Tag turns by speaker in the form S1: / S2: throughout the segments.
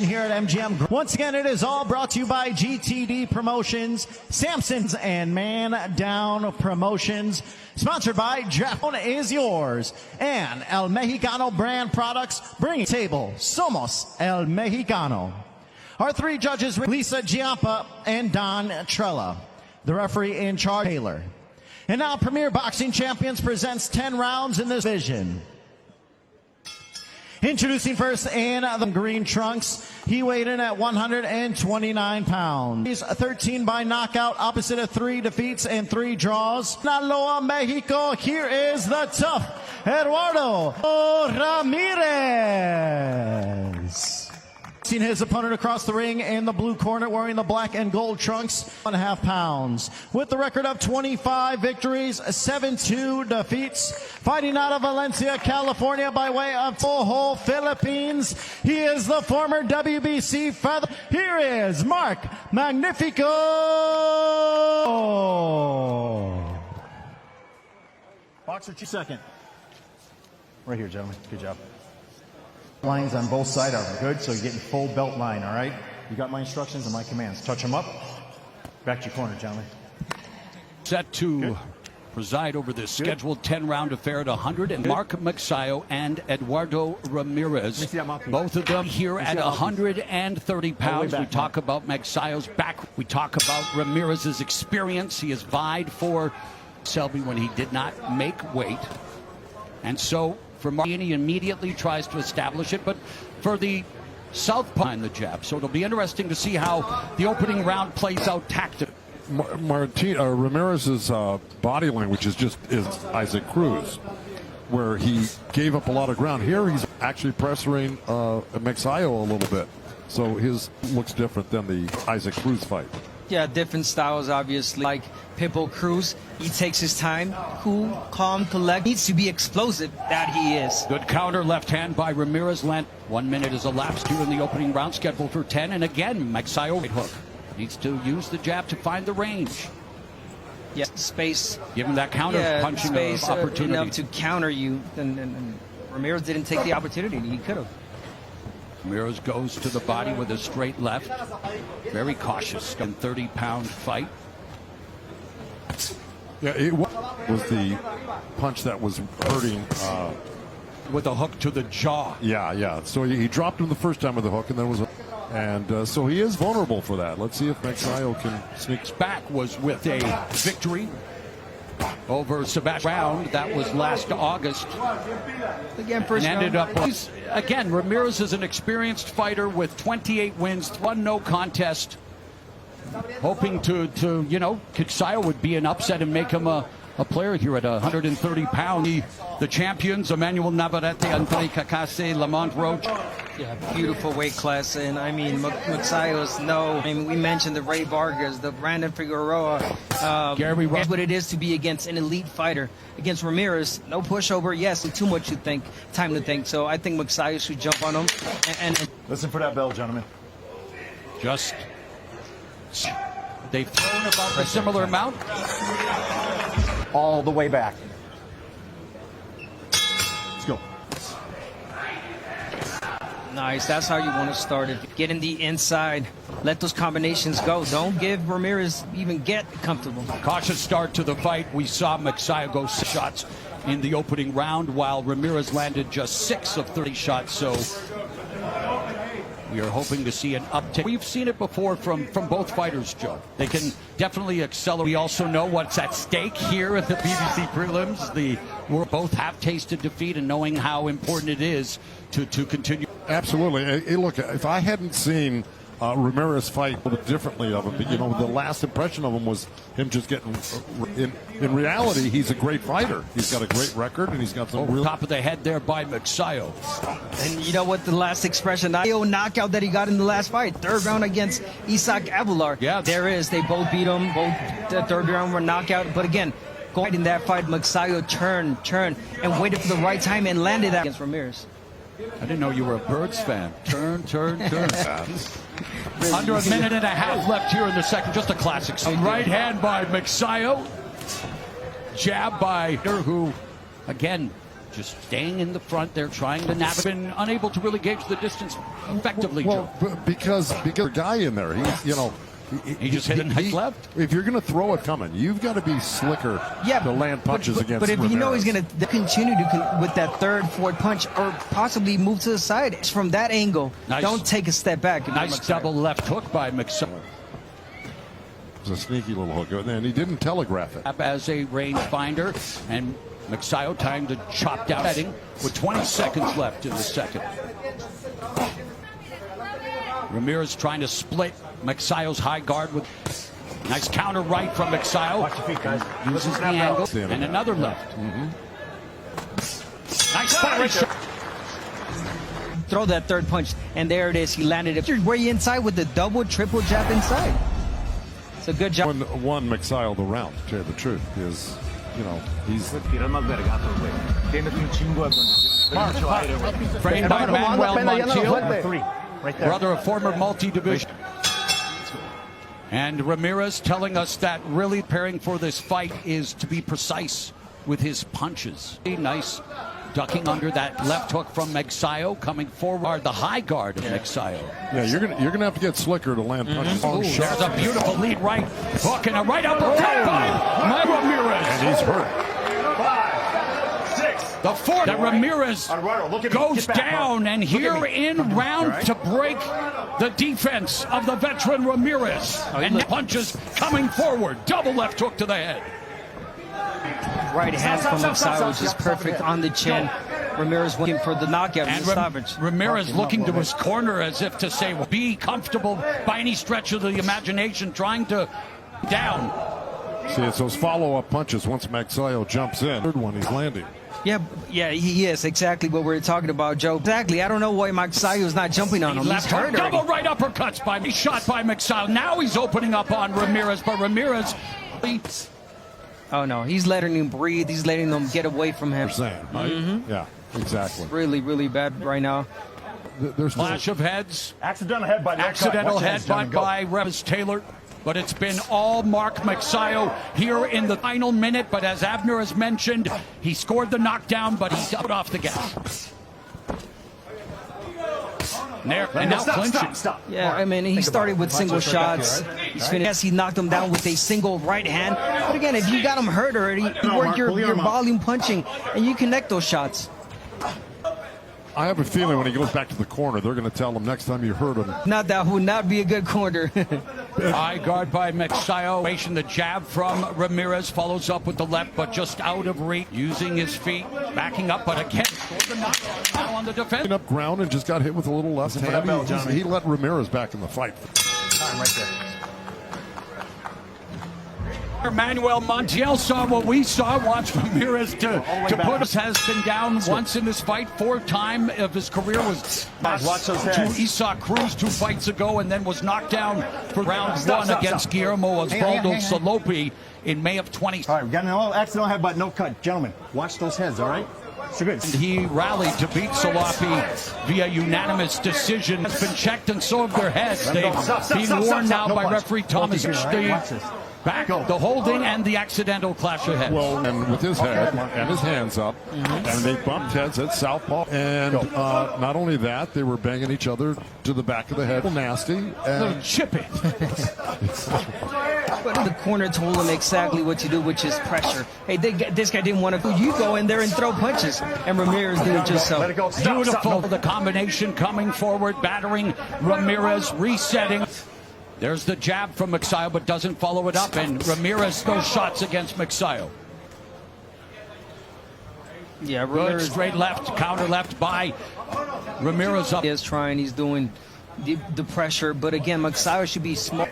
S1: action here at MGM. Once again, it is all brought to you by GTD Promotions, Samson's, and Man Down Promotions. Sponsored by Japón is yours and El Mexicano brand products. Bring table. Somos El Mexicano. Our three judges, Lisa Giampa and Don Trella. The referee in charge, Taylor. And now Premier Boxing Champions presents 10 rounds in this division. Introducing first in the green trunks, he weighed in at 129 pounds. He's 13 by knockout, opposite of 3 defeats and 3 draws. Sinaloa, Mexico, here is the tough Eduardo Ramirez. Seen his opponent across the ring in the blue corner wearing the black and gold trunks, 1.5 pounds. With the record of 25 victories, 7-2 defeats. Fighting out of Valencia, California by way of Toho, Philippines. He is the former WBC feather. Here is Mark Magnifico. Boxer, second. Right here, gentlemen. Good job. Lines on both sides are good, so you're getting full belt line, all right? You got my instructions and my commands. Touch them up. Back to your corner, gentlemen.
S2: Set to preside over this scheduled 10-round affair at 100, and Mark Magsayo and Eduardo Ramirez, both of them here at 130 pounds. We talk about Magsayo's back. We talk about Ramirez's experience. He has vied for Selby when he did not make weight. And so for Mark, he immediately tries to establish it, but for the southpaw in the jab. So it'll be interesting to see how the opening round plays out tactically.
S3: Ramirez's body language is Isaac Cruz, where he gave up a lot of ground. Here he's actually pressuring Magsayo a little bit, so his looks different than the Isaac Cruz fight.
S4: Yeah, different styles, obviously. Like Pitbull Cruz, he takes his time, cool, calm, collect. Needs to be explosive. That he is.
S2: Good counter, left hand by Ramirez. 1 minute is elapsed here in the opening round, scheduled for 10. And again, Magsayo right hook needs to use the jab to find the range.
S4: Yeah, space.
S2: Give him that counter punching
S4: space,
S2: opportunity.
S4: Enough to counter you. And Ramirez didn't take the opportunity. He could have.
S2: Ramirez goes to the body with a straight left. Very cautious. 30-pound fight.
S3: Yeah, it was the punch that was hurting.
S2: With a hook to the jaw.
S3: Yeah. So he dropped him the first time with the hook, and then so he is vulnerable for that. Let's see if Magsayo can sneak
S2: back. Was with a victory over Sebastian Round. That was last August.
S4: Again, first
S2: and ended up. Again, Ramirez is an experienced fighter with 28 wins, 1 no contest. Hoping to Magsayo would be an upset and make him a player here at 130 pounds. The champions, Emmanuel Navarrete, Andre Kakase, Lamont Roach.
S4: Yeah, beautiful weight class. And I mean, Magsayo's we mentioned the Ray Vargas, the Brandon Figueroa.
S2: Gary
S4: That's what it is to be against an elite fighter. Against Ramirez, no pushover, yes, and too much to think, time to think. So I think Magsayo should jump on him. And
S1: listen for that bell, gentlemen.
S2: They've thrown about a similar amount.
S1: All the way back. Let's go.
S4: Nice. That's how you want to start it. Get in the inside. Let those combinations go. Don't give Ramirez even get comfortable.
S2: Cautious start to the fight. We saw Magsayo go 6 shots in the opening round, while Ramirez landed just 6 of 30 shots. So we are hoping to see an uptick. We've seen it before from both fighters, Joe. They can definitely accelerate. We also know what's at stake here at the PBC prelims. We both have tasted defeat, and knowing how important it is to continue.
S3: Absolutely. Hey, look, if I hadn't seen Ramirez fight a little bit differently of him, but the last impression of him was him just getting. In reality, he's a great fighter. He's got a great record, and he's got some real
S2: top of the head there by Magsayo.
S4: And you know what? The last expression, knockout that he got in the last fight, 3rd round against Isaac Abular.
S2: Yeah,
S4: there is. They both beat him. Both the 3rd round were knockout. But again, going in that fight, Magsayo turned, and waited for the right time and landed that against Ramirez.
S2: I didn't know you were a Birds fan. Turn. Under a minute and a half left here in the second. Just a classic. Right hand by Magsayo. Jab by who, again, just staying in the front there, trying to navigate. Been unable to really gauge the distance effectively,
S3: Well,
S2: Joe.
S3: because the guy in there,
S2: He just hit a nice left.
S3: If you're going to throw it coming, you've got to be slicker to land punches against
S4: But if you know he's
S3: Ramirez.
S4: going to continue with that third, fourth punch, or possibly move to the side, it's from that angle.
S2: Nice.
S4: Don't take a step back.
S2: Nice double left hook by Magsayo.
S3: It was a sneaky little hook, and he didn't telegraph it.
S2: As a range finder, and Magsayo trying to chop down heading with 20 seconds left in the second. Ramirez trying to split Magsayo's high guard with nice counter right from Magsayo.
S5: Watch your feet, guys.
S2: Uses the angle and another left. Nice body shot.
S4: Throw that third punch, and there it is. He landed it way inside with the double, triple jab inside. It's a good job.
S3: Won Magsayo the round, to tell you the truth, is, he's...
S5: Tirar más vergazo, güey. Tienes un chingo de condición.
S2: Framed by Manuel Montiel,
S5: Three, right there.
S2: brother of former multi-division. And Ramirez telling us that really preparing for this fight is to be precise with his punches. Nice ducking under that left hook from Magsayo, coming forward, the high guard of Magsayo.
S3: Yeah, you're gonna have to get slicker to land punches.
S2: Ooh, there's a beautiful lead right hook and a right uppercut by Ramirez.
S3: And he's hurt.
S5: 5, 6.
S2: The fourth that Ramirez
S5: Eduardo, look at me.
S2: goes
S5: Get back,
S2: down,
S5: Mark.
S2: and
S5: Look at
S2: here
S5: me.
S2: in round
S5: Right.
S2: to break the defense of the veteran Ramirez. And punches coming forward, double left hook to the head.
S4: Right hand from Magsayo, which is perfect on the chin. Ramirez looking for the knockout and
S2: And
S4: the stoppage.
S2: Ramirez looking to his corner as if to say, well, be comfortable by any stretch of the imagination, trying to down.
S3: See, it's those follow-up punches once Magsayo jumps in. Third one he's landing.
S4: Yeah, he is exactly what we're talking about, Joe. Exactly. I don't know why Magsayo is not jumping on him.
S2: Left
S4: He's
S2: hook,
S4: hurt already.
S2: double right uppercuts by shot by Magsayo. Now he's opening up on Ramirez, but Ramirez.
S4: Oh no, he's letting him breathe. He's letting them get away from him.
S3: Saying, right? Yeah, exactly.
S4: Really, really bad right now.
S3: There's
S2: Flash of heads.
S5: Accidental headbutt. No
S2: Accidental
S5: cut. Watch your hands,
S2: headbutt
S5: gentlemen. Go.
S2: by Revis Taylor. But it's been all Mark Magsayo here in the final minute. But as Abner has mentioned, he scored the knockdown, but he got off the gas. And now clinching.
S5: Stop.
S4: Yeah, I mean, he started with single shots. He's finished. Yes, he knocked him down with a single right hand. But again, if you got him hurt already, you work your volume punching, and you connect those shots.
S3: I have a feeling when he goes back to the corner, they're going to tell him next time you hurt him.
S4: Not that would not be a good corner.
S2: High guard by Magsayo. The jab from Ramirez follows up with the left, but just out of reach. Using his feet, backing up, but again, scored the knockout. Now on the defense.
S3: Up ground and just got hit with a little left hand.
S5: bell, Johnny.
S3: He let Ramirez back in the fight.
S5: Time right there.
S2: Manuel Montiel saw what we saw. Watch Ramirez to put us. Has been down once in this fight. Fourth time of his career was
S5: Watch those
S2: to
S5: heads.
S2: Esau Cruz 2 fights ago, and then was knocked down for round one against Guillermo Osvaldo Salopi in May of 20.
S5: All right, we got an accidental headbutt. No cut. Gentlemen, watch those heads, all right? So good.
S2: He rallied to beat Salopi via unanimous decision. Has been checked, and so have their heads. They've been warned now by referee Thomas back, the holding and the accidental clash of heads.
S3: Well, and with his head and his hands up, and they bumped heads at southpaw. And not only that, they were banging each other to the back of the head. Nasty. And
S2: Chip it.
S4: But the corner told him exactly what to do, which is pressure. Hey, this guy didn't want to. You go in there and throw punches, and Ramirez did just so.
S5: Let it go.
S2: Beautiful. The combination coming forward, battering Ramirez, resetting. There's the jab from Magsayo, but doesn't follow it up, and Ramirez those shots against Magsayo.
S4: Yeah,
S2: Good
S4: Ramirez
S2: straight left, counter left by Ramirez up.
S4: is trying. He's doing the pressure, but again, Magsayo should be smart.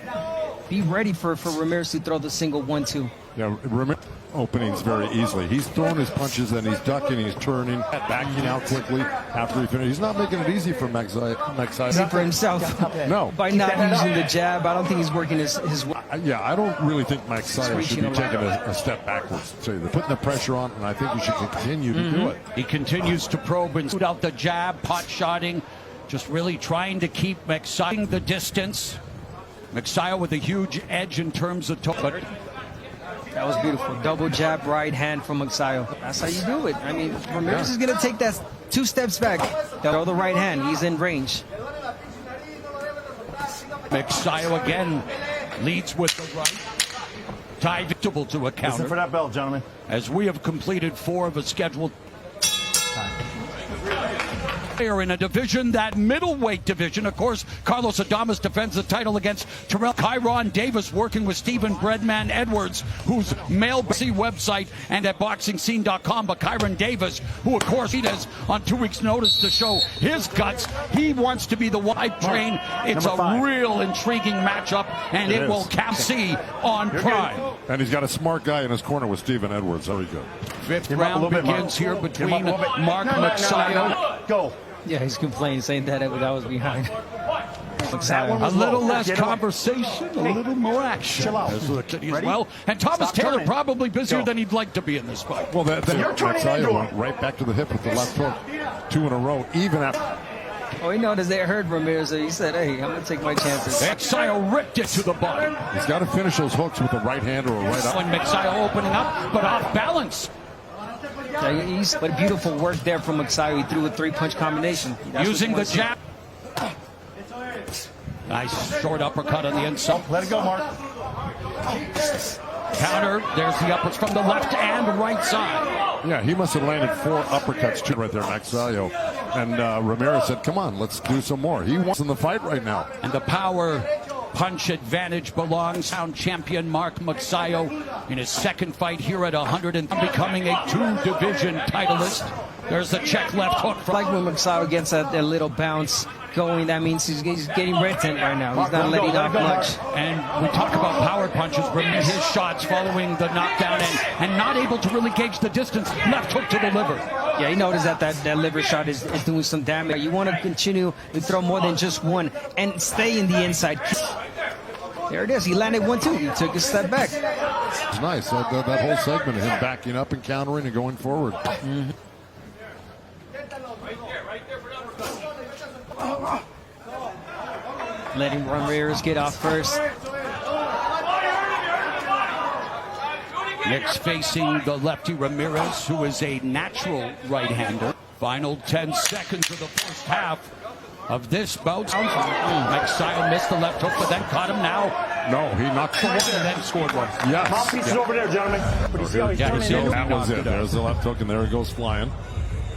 S4: Be ready for Ramirez to throw the single 1-2.
S3: yeah, Ramirez openings very easily. He's throwing his punches and he's ducking, he's turning, backing out quickly after he finishes. He's not making it easy for Magsayo.
S4: For himself.
S3: No.
S4: By not using the jab, I don't think he's working his
S3: Yeah, I don't really think Magsayo should be taking a step backwards. So they're putting the pressure on, and I think he should continue to do it.
S2: He continues to probe and shoot out the jab, pot shotting, just really trying to keep Magsayo the distance. Magsayo with a huge edge in terms of but
S4: That was beautiful. Double jab, right hand from Magsayo. That's how you do it. I mean, Ramirez is going to take that 2 steps back. Throw the right hand. He's in range.
S2: Magsayo again leads with the right. Tied to a counter.
S5: Listen for that bell, gentlemen.
S2: As we have completed 4 of a scheduled in a division, that middleweight division. Of course, Carlos Adames defends the title against Terrell Kyron Davis, working with Stephen Breadman Edwards, whose mail website and at boxingscene.com. But Kyron Davis, who of course he does on 2 weeks' notice to show his guts, he wants to be the wide train. It's a real intriguing matchup, and it will see on Prime.
S3: And he's got a smart guy in his corner with Stephen Edwards. Very good.
S2: 5th round begins here between Mark Magsayo.
S5: Go.
S4: Yeah, he's complaining, saying that was behind.
S2: A little less conversation, a little more action.
S5: Chill out.
S2: As well. And Thomas Taylor probably busier than he'd like to be in this fight.
S3: Well, Magsayo went right back to the hip with the left hook. 2 in a row, even after.
S4: Oh, he noticed they heard Ramirez. So he said, hey, I'm going to take my chances.
S2: Magsayo ripped it to the body.
S3: He's got to finish those hooks with a right hand or a right up.
S2: When Magsayo opening up, but off balance.
S4: Yeah, but beautiful work there from Magsayo. He threw a 3-punch combination.
S2: Using the jab. Nice short uppercut on the inside.
S5: Let it go, Mark.
S2: Counter. There's the uppers from the left and right side.
S3: Yeah, he must have landed 4 uppercuts too right there, Magsayo. And Ramirez said, come on, let's do some more. He wants in the fight right now.
S2: And the power punch advantage belongs to champion Mark Magsayo in his 2nd fight here at 100 and becoming a 2-division titleist. There's the check left hook.
S4: Like when Magsayo gets that little bounce going, that means he's getting red tent right now. He's not letting off much.
S2: And we talk about power punches, his shots following the knockdown and not able to really gauge the distance. Left hook to the liver.
S4: Yeah, he noticed that liver shot is doing some damage. You want to continue to throw more than just one and stay in the inside. There it is. He landed 1, 2. He took a step back.
S3: It's nice. That whole segment of him backing up and countering and going forward.
S4: Letting Ramirez get off first.
S2: Next facing the lefty Ramirez, who is a natural right-hander. Final 10 seconds of the first half of this bout. Magsayo missed the left hook, but then caught him now.
S3: No, he knocked the one
S2: and then scored one.
S3: Yes.
S5: Mouthpiece is over there, gentlemen. But you see how he's turning in?
S3: That was it. There's the left hook, and there it goes flying.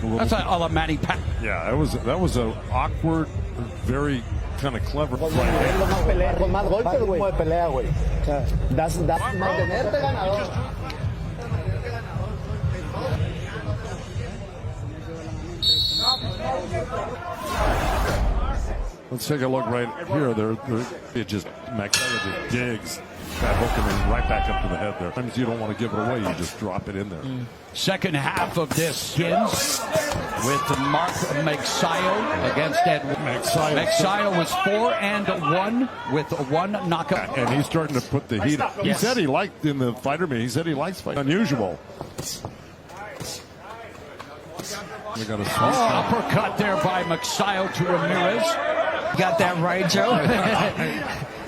S2: That's a la Manny Pat.
S3: Yeah, that was an awkward, very kind of clever fight. Let's take a look right here. Magsayo just digs that hook and then right back up to the head there. Sometimes you don't want to give it away. You just drop it in there.
S2: Second half of this begins with Mark Magsayo against Edward. Magsayo was 4-1 with 1 knockout.
S3: And he's starting to put the heat up. He said he liked in the fighter meeting. He said he likes fighting. Unusual. We got a
S2: uppercut there by Magsayo to Ramirez.
S4: Got that right, Joe.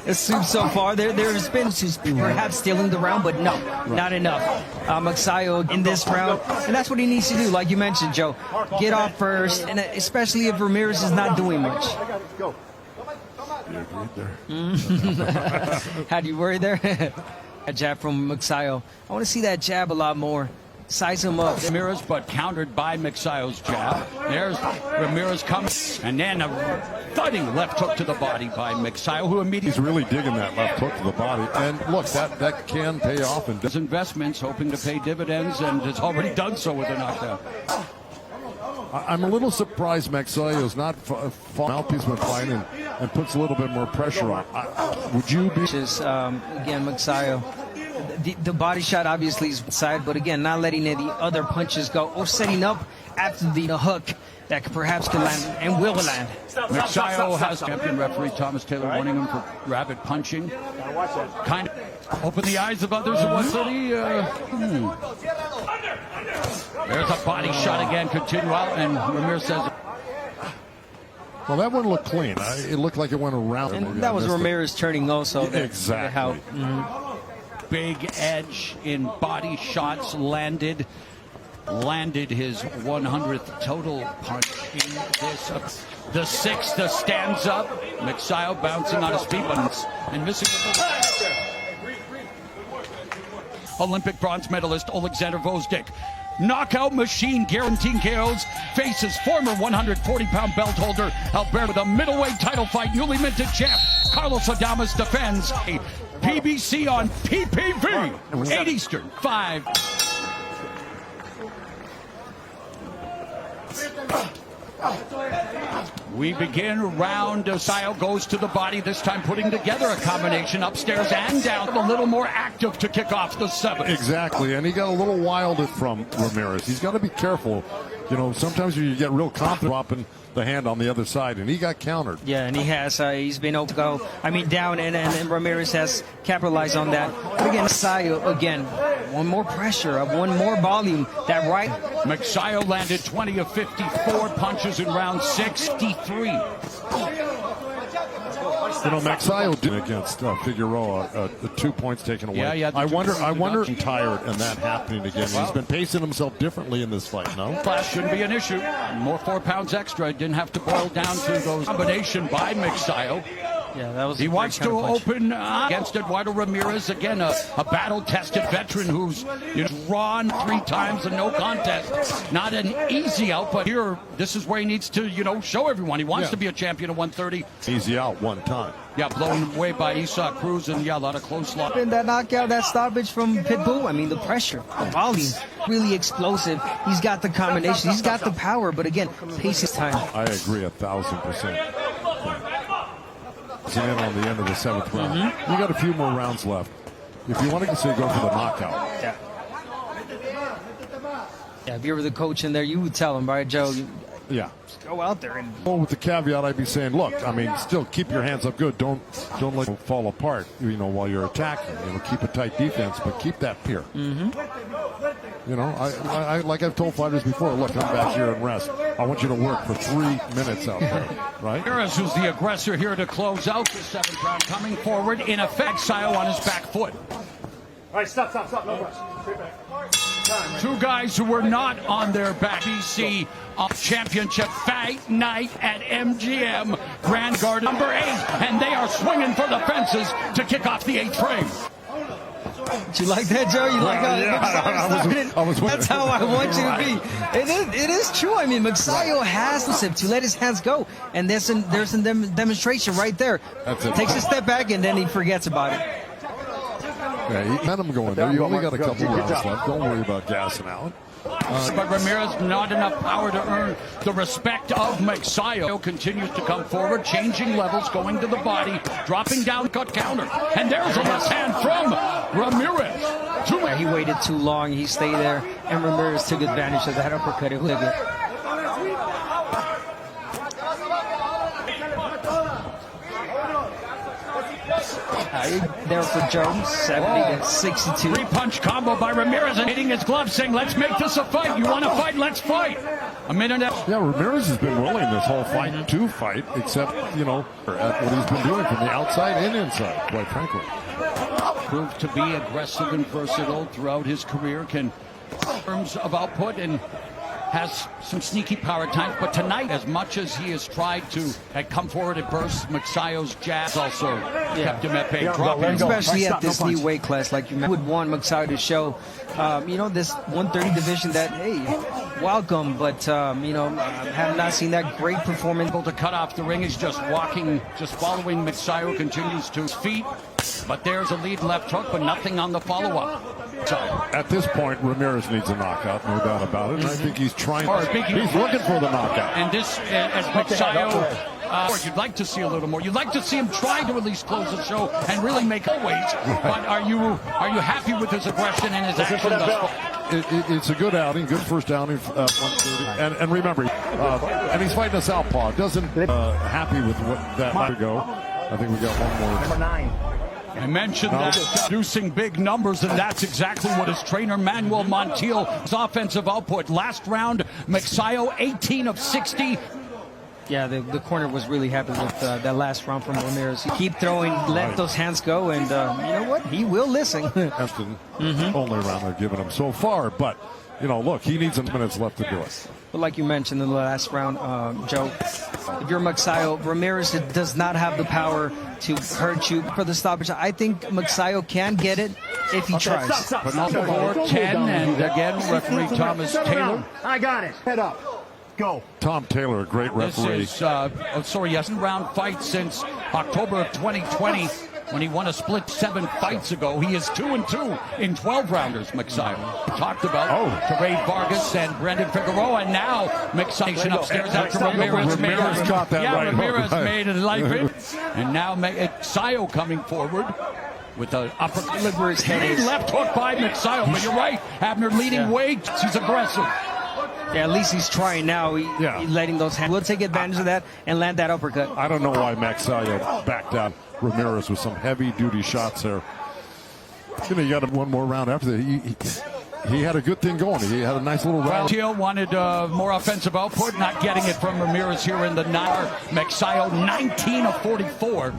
S4: Assumed so far. There's been perhaps stealing the round, but no, not enough. Magsayo in this round, and that's what he needs to do, like you mentioned, Joe. Get off first, and especially if Ramirez is not doing much.
S3: You agreed there.
S4: How do you worry there? A jab from Magsayo. I want to see that jab a lot more. Size him up.
S2: Ramirez, but countered by Magsayo's jab. There's Ramirez coming, and then a thudding left hook to the body by Magsayo, who immediately...
S3: He's really digging that left hook to the body. And look, that can pay off. And
S2: his investments, hoping to pay dividends, and has already done so with a knockdown.
S3: I'm a little surprised Magsayo's not mouthpiece when fighting and puts a little bit more pressure on. Would you be...
S4: Again, Magsayo. The body shot obviously is side, but again, not letting the other punches go or setting up after the hook that perhaps can land and will land.
S2: Magsayo has champion referee Thomas Taylor warning him for rabid punching. Kind of open the eyes of others at 130. There's a body shot again, continue out, and Ramirez says...
S3: Well, that one looked clean. It looked like it went around.
S4: And that was Ramirez turning also.
S3: Exactly.
S2: big edge in body shots, landed his 100th total punch in this. The sixth stands up. Magsayo bouncing on his feet and missing the Olympic bronze medalist Alexander Vozdik. Knockout machine guaranteeing KOs faces former 140-pound belt holder Alberto with a middleweight title fight. Newly minted champ Carlos Adames defends a PBC on PPV. 8 Eastern, 5. We begin round. Magsayo goes to the body, this time putting together a combination upstairs and down. A little more active to kick off the 7th.
S3: Exactly, and he got a little wilder from Ramirez. He's got to be careful. You know, sometimes you get real confident dropping the hand on the other side, and he got countered.
S4: Yeah, and he has. He's been able to go, down, and Ramirez has capitalized on that. But again, Magsayo, again, one more pressure, one more volume. That right.
S2: Magsayo landed 20 of 54 punches in round 63.
S3: You know, Magsayo did against Figueroa, 2 points taken away.
S2: Yeah,
S3: I wonder he's tired and that happening again. He's been pacing himself differently in this fight, no?
S2: Class shouldn't be an issue. More 4 pounds extra. Didn't have to boil down to those combination by Magsayo.
S4: Yeah, that was.
S2: He wants to open against Eduardo Ramirez, again a battle-tested veteran who's drawn 3 times and no contest. Not an easy out, but here this is where he needs to show everyone he wants to be a champion of 130.
S3: Easy out 1 time.
S2: Yeah, blown away by Isa Cruz, and a lot of close loss.
S4: In that knockout, that stoppage from Pitbull, the pressure, the volume, really explosive. He's got the combination, he's got the power, but again, pace his time.
S3: I agree 1,000%. In on the end of the 7th round. You got a few more rounds left. If you want to say go for the knockout.
S4: Yeah, if you were the coach in there, you would tell him, right, Joe?
S3: Yeah.
S4: Just go out there and.
S3: Well, with the caveat, I'd be saying, look, still keep your hands up good. Don't let it fall apart, while you're attacking. Keep a tight defense, but keep that pier. I like I've told fighters before, look, I'm back here and rest. I want you to work for 3 minutes out there, right?
S2: Ramirez, who's the aggressor here to close out the 7th round, coming forward, in effect, Magsayo on his back foot.
S5: All right, stop. No rush. Straight back.
S2: 2 guys who were not on their back. BC Championship Fight Night at MGM Grand Garden number 8, and they are swinging for the fences to kick off the 8th frame.
S4: Do you like that, Joe? You like how
S3: I was
S4: That's how I want you to be. It is true. Magsayo has to let his hands go, and there's a demonstration right there. Takes a step back, and then he forgets about it.
S3: Yeah, let him go in there. You only got a couple rounds left. Don't worry about gassing out.
S2: But Ramirez, not enough power to earn the respect of Magsayo. Continues to come forward, changing levels, going to the body, dropping down, cut counter. And there's a left hand from Ramirez.
S4: He waited too long. He stayed there, and Ramirez took advantage of that uppercut. Look at there for Jones, 70 to 62.
S2: 3-punch combo by Ramirez and hitting his glove, saying, let's make this a fight. You want to fight? Let's fight. A minute.
S3: Yeah, Ramirez has been willing this whole fight to fight, except, at what he's been doing from the outside and inside, quite frankly.
S2: Proved to be aggressive and versatile throughout his career, in terms of output, and has some sneaky power at times, but tonight, as much as he has tried to come forward and burst, Magsayo's jabs also kept him at bay.
S4: Especially at this new weight class, like you would want Magsayo to show, this 130 division that, hey, welcome, but, I have not seen that great performance.
S2: To cut off the ring, he's just walking, just following Magsayo, continues to his feet, but there's a lead left hook, but nothing on the follow-up. So,
S3: at this point, Ramirez needs a knockout, no doubt about it. And I think he's trying. He's looking for the knockout.
S2: And this, as Magsayo, you'd like to see a little more. You'd like to see him try to at least close the show and really make a weight. Right. But are you happy with his aggression and his action thus far?
S3: It's a good outing, good first outing, 130. And remember, and he's fighting a southpaw. Doesn't happy with what that might go. I think we got one more.
S5: Number 9.
S2: I mentioned that producing big numbers, and that's exactly what his trainer Manuel Montiel's offensive output. Last round, Magsayo 18 of 60.
S4: Yeah, the corner was really happy with that last round from Ramirez. Keep throwing, let those hands go, and you know what? He will listen.
S3: That's the only round they're giving him so far. But, you know, look, he needs some minutes left to do it.
S4: But like you mentioned in the last round, Joe, if you're Magsayo, Ramirez does not have the power to hurt you for the stoppage. I think Magsayo can get it if he tries.
S2: But on the board, 10, and again, referee Thomas Taylor.
S5: I got it. Head up. Go.
S3: Tom Taylor, a great referee.
S2: This is, round fight since October of 2020 when he won a split 7 fights ago. He is 2-2 in 12-rounders, Magsayo. Talked about Teray Vargas and Brandon Figueroa, and now Magsayo upstairs after Ramirez
S3: got that right.
S2: Ramirez made it life in. And now Magsayo coming forward with an uppercut.
S4: His head is
S2: Left hook by Magsayo, but you're right. Abner leading weight. He's aggressive.
S4: Yeah, at least he's trying now. He's letting those hands. We'll take advantage of that and land that uppercut.
S3: I don't know why Magsayo backed out Ramirez with some heavy-duty shots there. You know, you got one more round after that. He had a good thing going. He had a nice little round.
S2: Teal wanted more offensive output, not getting it from Ramirez here in the 9. Magsayo 19 of 44.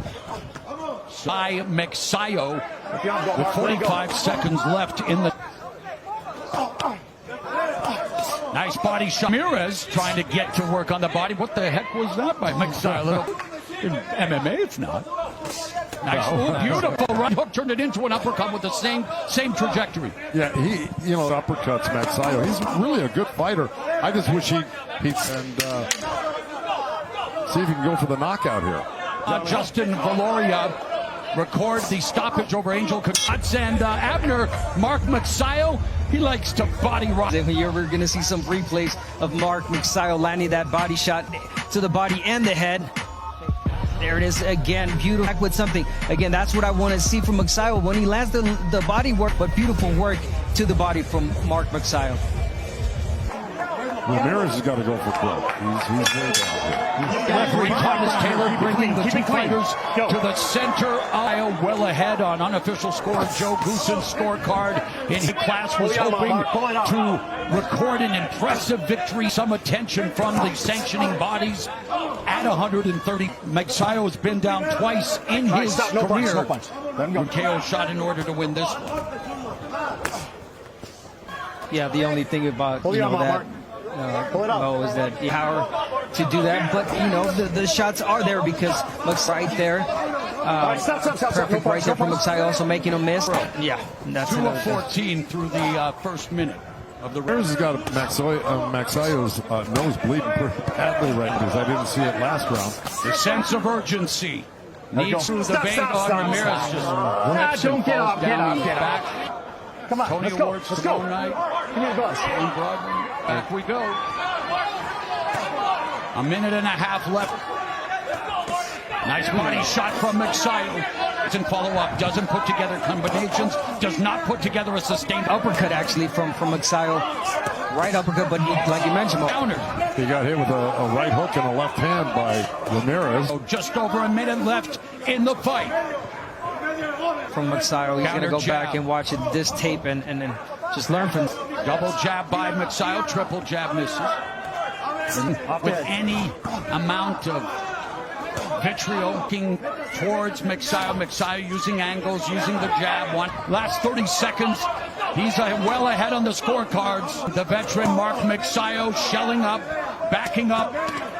S2: By Magsayo with 45 seconds left in the... Nice body shot. Ramirez trying to get to work on the body. What the heck was that by Magsayo? In MMA, it's not. Nice move. Beautiful right hook. Turned it into an uppercut with the same trajectory.
S3: Yeah, you know, uppercuts, Magsayo. He's really a good fighter. I just wish he'd see if he can go for the knockout here.
S2: Justin Valoria record the stoppage over Angel Cocots, and Abner, Mark Magsayo, he likes to body rock.
S4: You're going to see some replays of Mark Magsayo landing that body shot to the body and the head. There it is again, beautiful. Back with something. Again, that's what I want to see from Magsayo when he lands the body work, but beautiful work to the body from Mark Magsayo.
S3: Ramirez has got to go for broke. He's way down here.
S2: Referee Thomas Taylor bringing the two fighters to the center aisle, well ahead on unofficial score. Joe Goossen's scorecard in his class was hoping to record an impressive victory, some attention from the sanctioning bodies at 130. Magsayo has been down twice in his career. KO shot in order to win this one.
S4: Yeah, the only thing about that. Is that power to do that, but you know the shots are there because Magsayo right there, perfect right there from Magsayo, also making a miss. Yeah, that's
S2: 2 of 14 through the first minute of the
S3: Ramirez has got Magsayo's nose bleeding pretty badly right because I didn't see it last round.
S2: The sense of urgency needs through the vein on Ramirez. Just
S5: don't get up, get up.
S2: Back.
S5: Come on,
S2: Tony
S5: let's go.
S2: Awards
S5: Let's
S2: tomorrow
S5: go.
S2: night.
S5: Give me a buzz.
S2: Back we go. A minute and a half left. Nice body shot from Magsayo. Doesn't follow up, doesn't put together combinations, does not put together a sustained
S4: uppercut actually from Magsayo. Right uppercut, but like you mentioned,
S2: countered.
S3: He got hit with a right hook and a left hand by Ramirez.
S2: Just over a minute left in the fight.
S4: From Magsayo, he's going to go back and watch this tape and just learn from.
S2: Double jab by Magsayo, triple jab misses. With any amount of vitriol looking towards Magsayo. Magsayo using angles, using the jab. Last 30 seconds, he's well ahead on the scorecards. The veteran Mark Magsayo shelling up, backing up.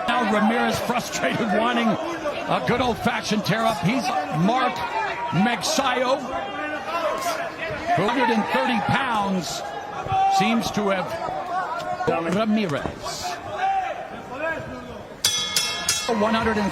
S2: Now Ramirez frustrated, wanting a good old-fashioned tear-up. He's Mark Magsayo, 130 pounds, seems to have Ramirez. 100.